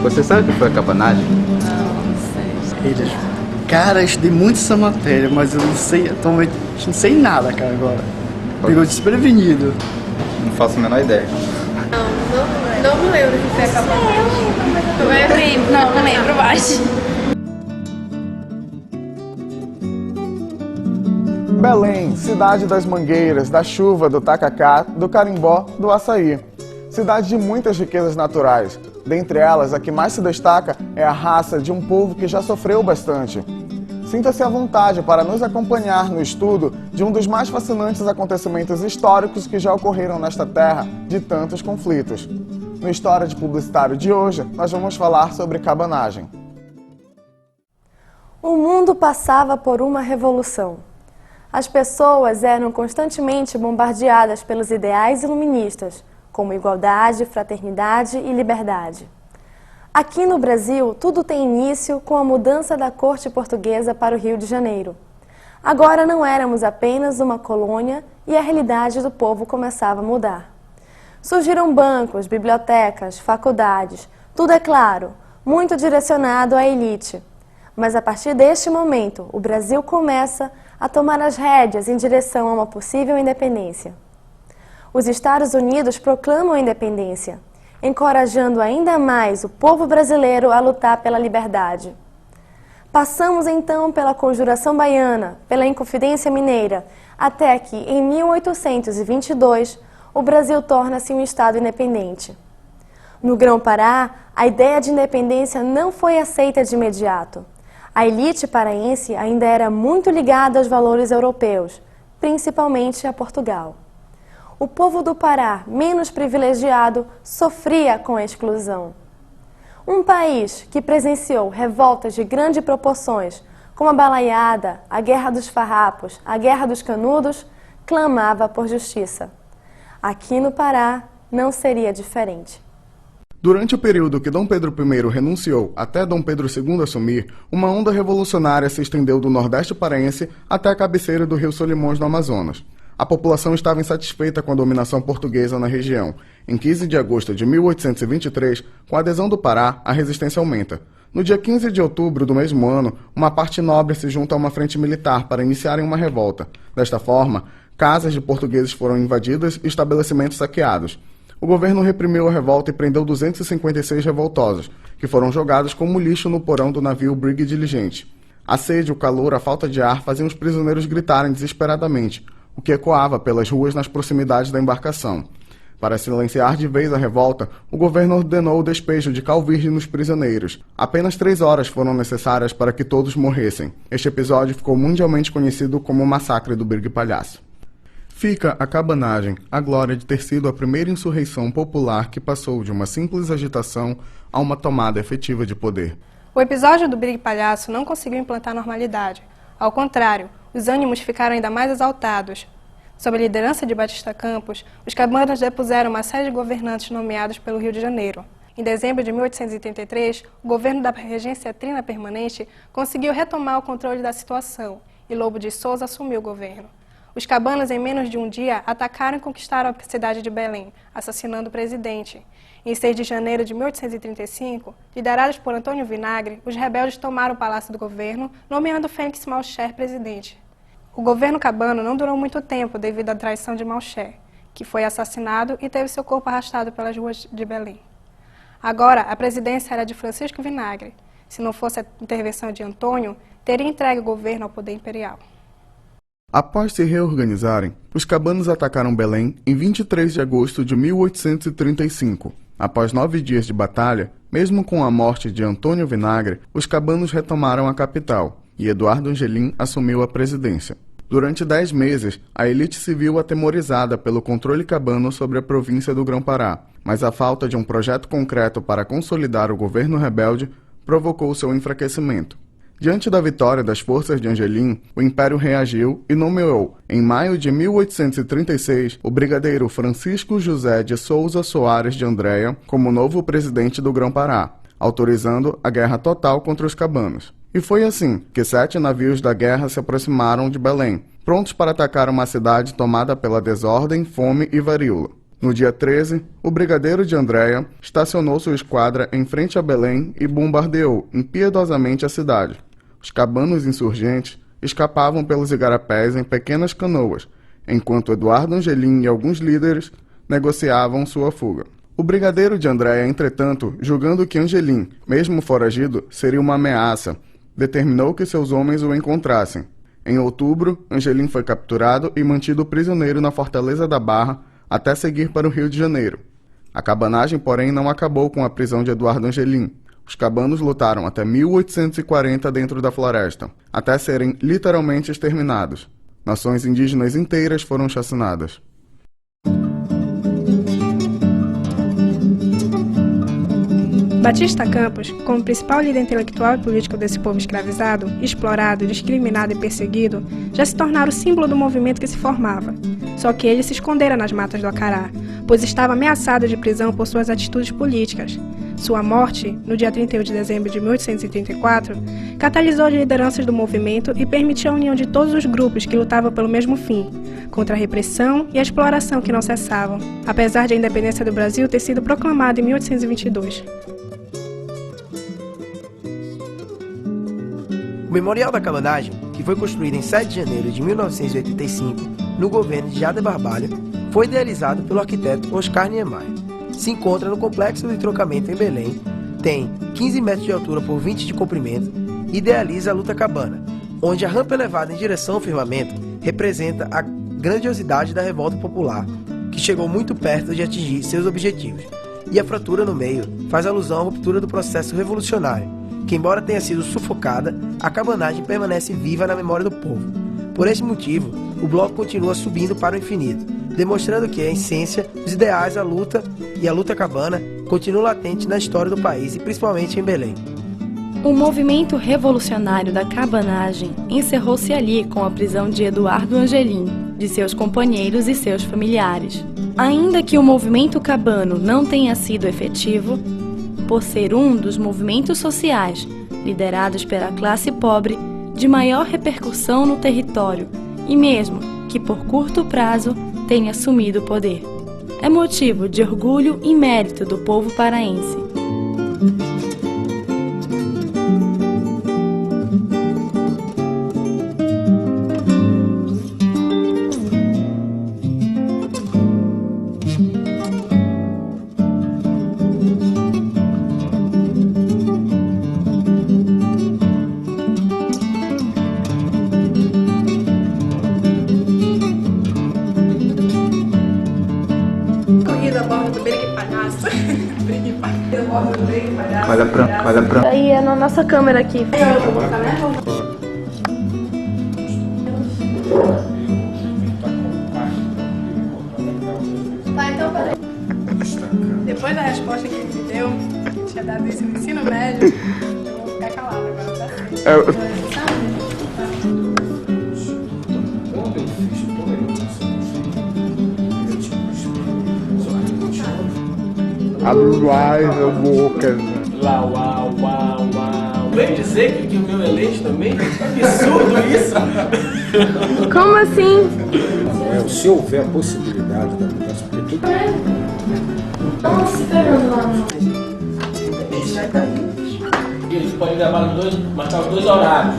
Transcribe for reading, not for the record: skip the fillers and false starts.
Você sabe o que foi a cabanagem? Não sei. Cara, eu estudei muito essa matéria, mas eu não sei, atualmente não sei nada, cara, agora. Pegou desprevenido. Não faço a menor ideia. Não lembro o que foi a cabanagem. Não lembro mais. Belém, cidade das mangueiras, da chuva, do tacacá, do carimbó, do açaí. Cidade de muitas riquezas naturais. Dentre elas, a que mais se destaca é a raça de um povo que já sofreu bastante. Sinta-se à vontade para nos acompanhar no estudo de um dos mais fascinantes acontecimentos históricos que já ocorreram nesta terra de tantos conflitos. No História de Publicitário de hoje, nós vamos falar sobre cabanagem. O mundo passava por uma revolução. As pessoas eram constantemente bombardeadas pelos ideais iluministas, como igualdade, fraternidade e liberdade. Aqui no Brasil, tudo tem início com a mudança da corte portuguesa para o Rio de Janeiro. Agora não éramos apenas uma colônia e a realidade do povo começava a mudar. Surgiram bancos, bibliotecas, faculdades, tudo é claro, muito direcionado à elite. Mas a partir deste momento, o Brasil começa a tomar as rédeas em direção a uma possível independência. Os Estados Unidos proclamam a independência, encorajando ainda mais o povo brasileiro a lutar pela liberdade. Passamos então pela Conjuração Baiana, pela Inconfidência Mineira, até que, em 1822, o Brasil torna-se um Estado independente. No Grão-Pará, a ideia de independência não foi aceita de imediato. A elite paraense ainda era muito ligada aos valores europeus, principalmente a Portugal. O povo do Pará, menos privilegiado, sofria com a exclusão. Um país que presenciou revoltas de grandes proporções, como a Balaiada, a Guerra dos Farrapos, a Guerra dos Canudos, clamava por justiça. Aqui no Pará não seria diferente. Durante o período que Dom Pedro I renunciou até Dom Pedro II assumir, uma onda revolucionária se estendeu do Nordeste paraense até a cabeceira do rio Solimões, no Amazonas. A população estava insatisfeita com a dominação portuguesa na região. Em 15 de agosto de 1823, com a adesão do Pará, a resistência aumenta. No dia 15 de outubro do mesmo ano, uma parte nobre se junta a uma frente militar para iniciarem uma revolta. Desta forma, casas de portugueses foram invadidas e estabelecimentos saqueados. O governo reprimiu a revolta e prendeu 256 revoltosos, que foram jogados como lixo no porão do navio Brig Diligente. A sede, o calor, a falta de ar faziam os prisioneiros gritarem desesperadamente, o que ecoava pelas ruas nas proximidades da embarcação. Para silenciar de vez a revolta, o governo ordenou o despejo de cal virgem nos prisioneiros. Apenas 3 horas foram necessárias para que todos morressem. Este episódio ficou mundialmente conhecido como o Massacre do Brig Palhaço. Fica a cabanagem, a glória de ter sido a primeira insurreição popular que passou de uma simples agitação a uma tomada efetiva de poder. O episódio do Brig Palhaço não conseguiu implantar normalidade. Ao contrário, os ânimos ficaram ainda mais exaltados. Sob a liderança de Batista Campos, os cabanas depuseram uma série de governantes nomeados pelo Rio de Janeiro. Em dezembro de 1883, o governo da Regência Trina Permanente conseguiu retomar o controle da situação e Lobo de Souza assumiu o governo. Os cabanas, em menos de um dia, atacaram e conquistaram a cidade de Belém, assassinando o presidente. Em 6 de janeiro de 1835, liderados por Antônio Vinagre, os rebeldes tomaram o palácio do governo, nomeando Félix Malcher presidente. O governo cabano não durou muito tempo devido à traição de Malcher, que foi assassinado e teve seu corpo arrastado pelas ruas de Belém. Agora, a presidência era de Francisco Vinagre. Se não fosse a intervenção de Antônio, teria entregue o governo ao poder imperial. Após se reorganizarem, os cabanos atacaram Belém em 23 de agosto de 1835. Após 9 dias de batalha, mesmo com a morte de Antônio Vinagre, os cabanos retomaram a capital e Eduardo Angelim assumiu a presidência. Durante 10 meses, a elite se viu atemorizada pelo controle cabano sobre a província do Grão-Pará, mas a falta de um projeto concreto para consolidar o governo rebelde provocou seu enfraquecimento. Diante da vitória das forças de Angelim, o Império reagiu e nomeou, em maio de 1836, o brigadeiro Francisco José de Souza Soares de Andréa como novo presidente do Grão-Pará, autorizando a guerra total contra os cabanos. E foi assim que 7 navios da guerra se aproximaram de Belém, prontos para atacar uma cidade tomada pela desordem, fome e varíola. No dia 13, o brigadeiro de Andréia estacionou sua esquadra em frente a Belém e bombardeou impiedosamente a cidade. Os cabanos insurgentes escapavam pelos igarapés em pequenas canoas, enquanto Eduardo Angelim e alguns líderes negociavam sua fuga. O brigadeiro de Andréia, entretanto, julgando que Angelim, mesmo foragido, seria uma ameaça, determinou que seus homens o encontrassem. Em outubro, Angelim foi capturado e mantido prisioneiro na Fortaleza da Barra até seguir para o Rio de Janeiro. A cabanagem, porém, não acabou com a prisão de Eduardo Angelim. Os cabanos lutaram até 1840 dentro da floresta, até serem literalmente exterminados. Nações indígenas inteiras foram chacinadas. Batista Campos, como principal líder intelectual e político desse povo escravizado, explorado, discriminado e perseguido, já se tornara o símbolo do movimento que se formava. Só que ele se escondera nas matas do Acará, pois estava ameaçado de prisão por suas atitudes políticas. Sua morte, no dia 31 de dezembro de 1834, catalisou as lideranças do movimento e permitiu a união de todos os grupos que lutavam pelo mesmo fim, contra a repressão e a exploração que não cessavam, apesar de a independência do Brasil ter sido proclamada em 1822. O Memorial da Cabanagem, que foi construído em 7 de janeiro de 1985, no governo de Jader Barbalho, foi idealizado pelo arquiteto Oscar Niemeyer. Se encontra no Complexo de Trocamento em Belém, tem 15 metros de altura por 20 de comprimento e idealiza a luta cabana, onde a rampa elevada em direção ao firmamento representa a grandiosidade da revolta popular, que chegou muito perto de atingir seus objetivos, e a fratura no meio faz alusão à ruptura do processo revolucionário, que, embora tenha sido sufocada, a cabanagem permanece viva na memória do povo. Por esse motivo, o bloco continua subindo para o infinito, demonstrando que, em essência, os ideais da luta e a luta cabana continuam latentes na história do país e principalmente em Belém. O movimento revolucionário da cabanagem encerrou-se ali com a prisão de Eduardo Angelim, de seus companheiros e seus familiares. Ainda que o movimento cabano não tenha sido efetivo, por ser um dos movimentos sociais liderados pela classe pobre de maior repercussão no território e mesmo que por curto prazo tenha assumido o poder. É motivo de orgulho e mérito do povo paraense. Olha pra... Aí é na nossa câmera aqui. Tá, então peraí. Depois da resposta que ele me deu, que tinha dado isso no ensino médio, eu vou ficar calada agora pra sempre. Uau, uau, uau, uau. Vem dizer que o meu é leite também? Absurdo isso! Como assim? Se houver a possibilidade da mudança, porque tudo... Estão se pegando lá no... Eles podem gravar marcar os dois horários.